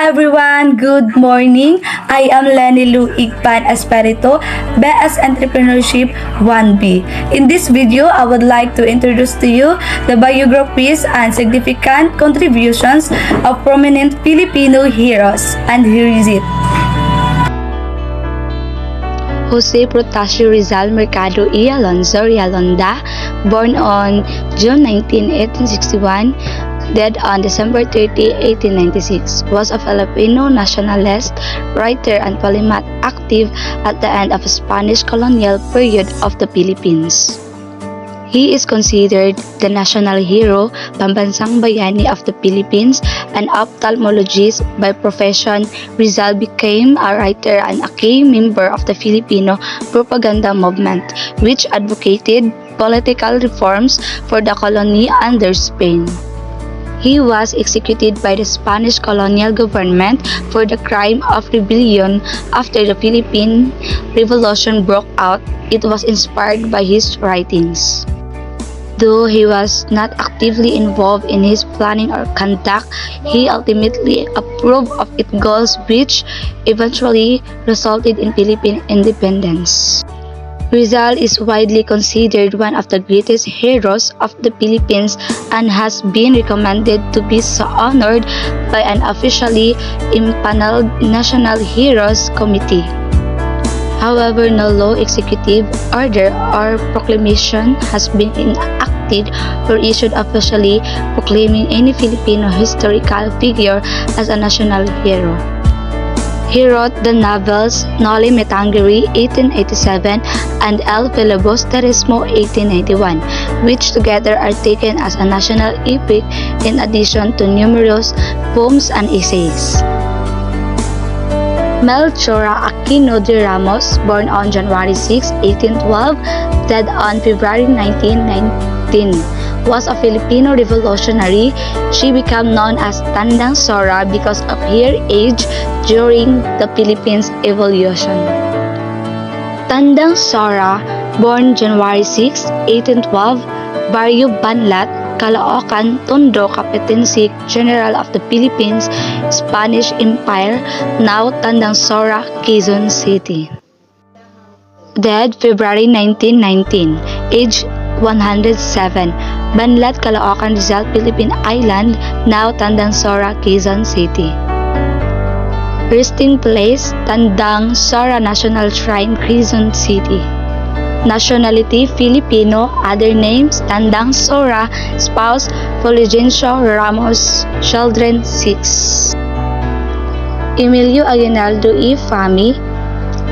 everyone, good morning. I am Lenny Lu Igpan Espirito, BS Entrepreneurship 1B. In this video, I would like to introduce to you the biographies and significant contributions of prominent Filipino heroes. And here is it. Jose Protasio Rizal Mercado y Alonzo Realonda, born on June 19, 1861, dead on December 30, 1896, was a Filipino nationalist, writer, and polymath active at the end of the Spanish colonial period of the Philippines. He is considered the national hero, pambansang bayani of the Philippines, an ophthalmologist by profession. Rizal became a writer and a key member of the Filipino propaganda movement, which advocated political reforms for the colony under Spain. He was executed by the Spanish colonial government for the crime of rebellion after the Philippine Revolution broke out. It was inspired by his writings. Though he was not actively involved in his planning or conduct, he ultimately approved of its goals, which eventually resulted in Philippine independence. Rizal is widely considered one of the greatest heroes of the Philippines and has been recommended to be so honored by an officially impaneled National Heroes Committee. However, no law, executive order, or proclamation has been enacted or issued officially proclaiming any Filipino historical figure as a national hero. He wrote the novels Noli Me Tangere 1887 and El Filibusterismo 1891, which together are taken as a national epic in addition to numerous poems and essays. Melchora Aquino de Ramos, born on January 6, 1812, dead on February 19, 19, was a Filipino revolutionary. She became known as Tandang Sora because of her age during the Philippines Evolution. Tandang Sora, born January 6, 1812, Barrio Banlat, Caloocan, Tondo, Capetensic, General of the Philippines, Spanish Empire, now Tandang Sora, Quezon City. Dead February 1919, age 107, Banlat, Caloocan, Rizal, Philippine Island, now Tandang Sora, Quezon City. Resting place, Tandang Sora National Shrine, Quezon City. Nationality, Filipino. Other names, Tandang Sora. Spouse, Fulgencio Ramos. Children, 6. Emilio Aguinaldo y Fami,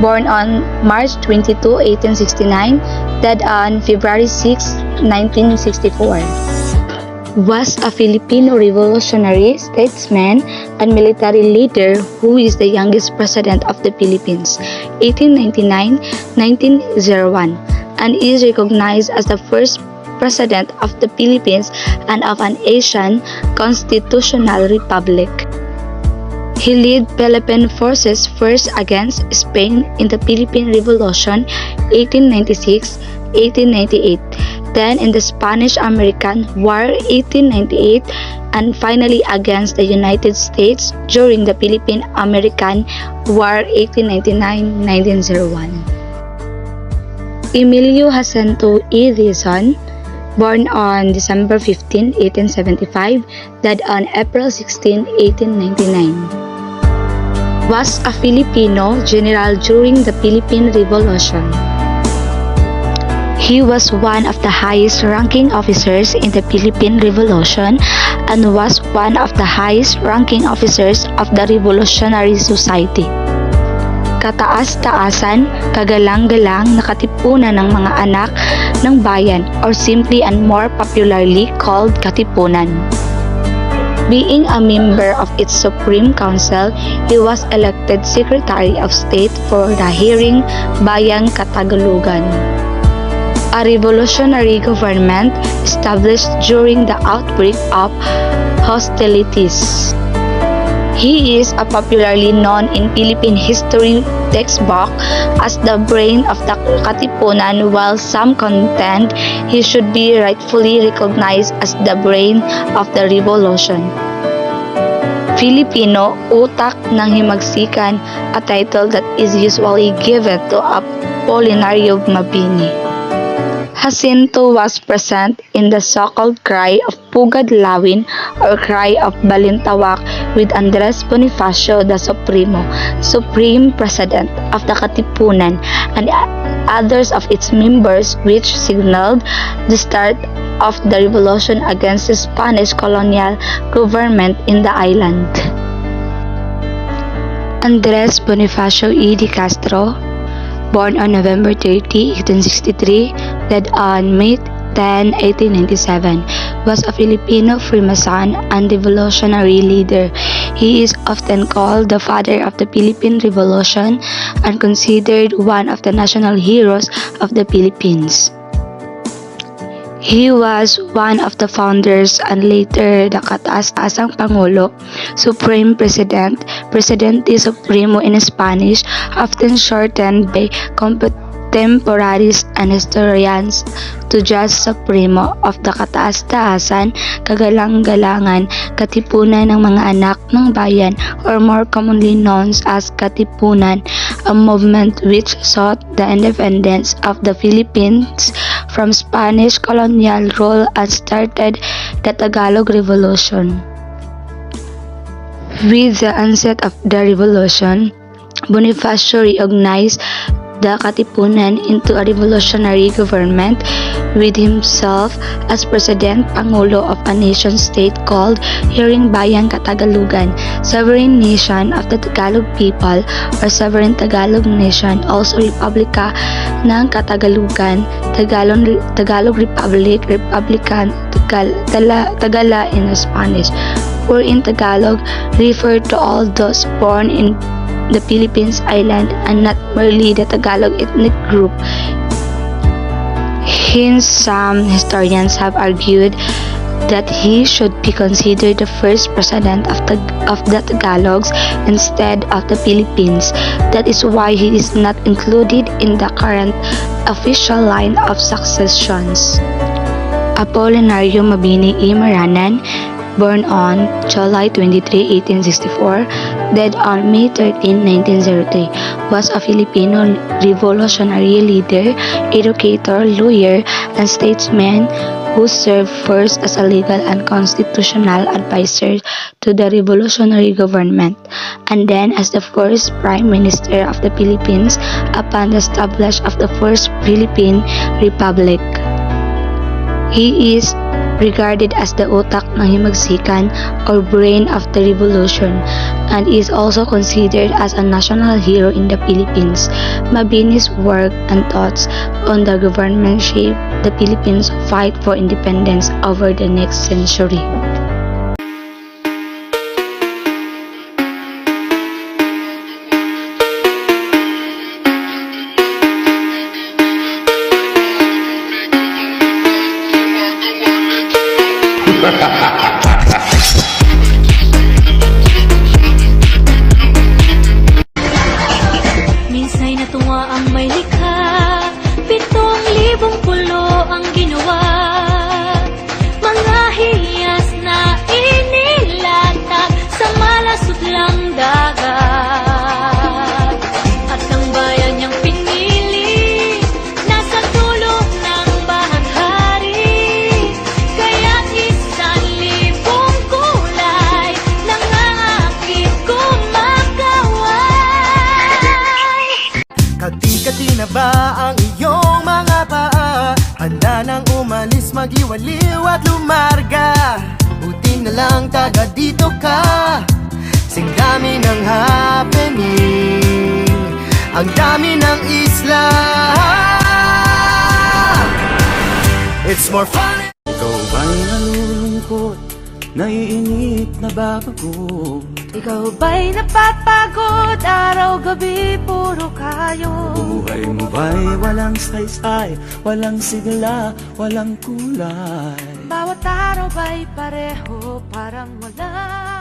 born on March 22, 1869, dead on February 6, 1964. Was a Filipino revolutionary, statesman, and military leader who is the youngest president of the Philippines, 1899-1901, and is recognized as the first president of the Philippines and of an Asian constitutional republic. He led Philippine forces first against Spain in the Philippine Revolution 1896-1898, then in the Spanish-American War 1898, and finally against the United States during the Philippine-American War 1899-1901. Emilio Jacinto E. Dizon, born on December 15, 1875, died on April 16, 1899. Was a Filipino general during the Philippine Revolution. He was one of the highest-ranking officers in the Philippine Revolution and was one of the highest-ranking officers of the Revolutionary Society. Kataas-taasan, kagalang-galang na katipunan ng mga anak ng bayan, or simply and more popularly called Katipunan. Being a member of its Supreme Council, he was elected Secretary of State for the Hearing Bayang Katagalogan, a revolutionary government established during the outbreak of hostilities. He is popularly known in Philippine history textbook as the brain of the Katipunan, while some contend he should be rightfully recognized as the brain of the revolution. Filipino, utak ng himagsikan, a title that is usually given to Apolinario Mabini. Jacinto was present in the so-called Cry of Pugad Lawin or Cry of Balintawak with Andres Bonifacio the Supreme President of the Katipunan, and others of its members, which signaled the start of the revolution against the Spanish colonial government in the island. Andres Bonifacio E. de Castro, born on November 30, 1863, died on May 10, 1897, was a Filipino Freemason and revolutionary leader. He is often called the father of the Philippine Revolution and considered one of the national heroes of the Philippines. He was one of the founders and later the kataas-taasang Pangulo, Supreme President, Presidente Supremo in Spanish, often shortened by contemporaries and historians to just Supremo of the kataas-taasan, kagalang-galangan, katipunan ng mga anak ng bayan, or more commonly known as Katipunan, a movement which sought the independence of the Philippines from Spanish colonial rule and started the Tagalog Revolution. With the onset of the revolution, Bonifacio reorganized the Katipunan into a revolutionary government with himself as President Pangulo of a nation-state called Hiring Bayang Katagalugan, Sovereign Nation of the Tagalog People or Sovereign Tagalog Nation, also Republika ng Katagalugan, Tagalog Republic, Republican Tagala in Spanish, or in Tagalog, refer to all those born in the Philippines island and not merely the Tagalog ethnic group. Hence, some historians have argued that he should be considered the first president of the Tagalogs instead of the Philippines. That is why he is not included in the current official line of successions. Apolinario Mabini E. Maranan, born on July 23, 1864, died on May 13, 1903, was a Filipino revolutionary leader, educator, lawyer, and statesman who served first as a legal and constitutional advisor to the revolutionary government, and then as the first Prime Minister of the Philippines upon the establishment of the First Philippine Republic. He is regarded as the utak ng himagsikan or brain of the revolution and is also considered as a national hero in the Philippines. Mabini's work and thoughts on the government shaped the Philippines' fight for independence over the next century. Minsa'y natuwa ang may likha, 7,000 pulo ang ginawa. Mga hiyas na inilatag sa malasudlang dagat. At ang bayan niyang pinili, nasa dulo ng bahaghari. Kaya't 1,000 kulay, nangangakit kumakaway. Kati-kati na ba ang iyong mga paa? Handa nang umalis, mag-iwaliw at lumarga. Buti na lang taga dito ka. Sing dami ng happening, ang dami ng isla. It's more fun. Ikaw ba'y nalulungkot, naiinip, nababagot? Ikaw ba'y napapagod, araw-gabi puro kayo? Buhay mo ba'y walang saysay, walang sigla, walang kulay? Bawat araw ba'y pareho, parang wala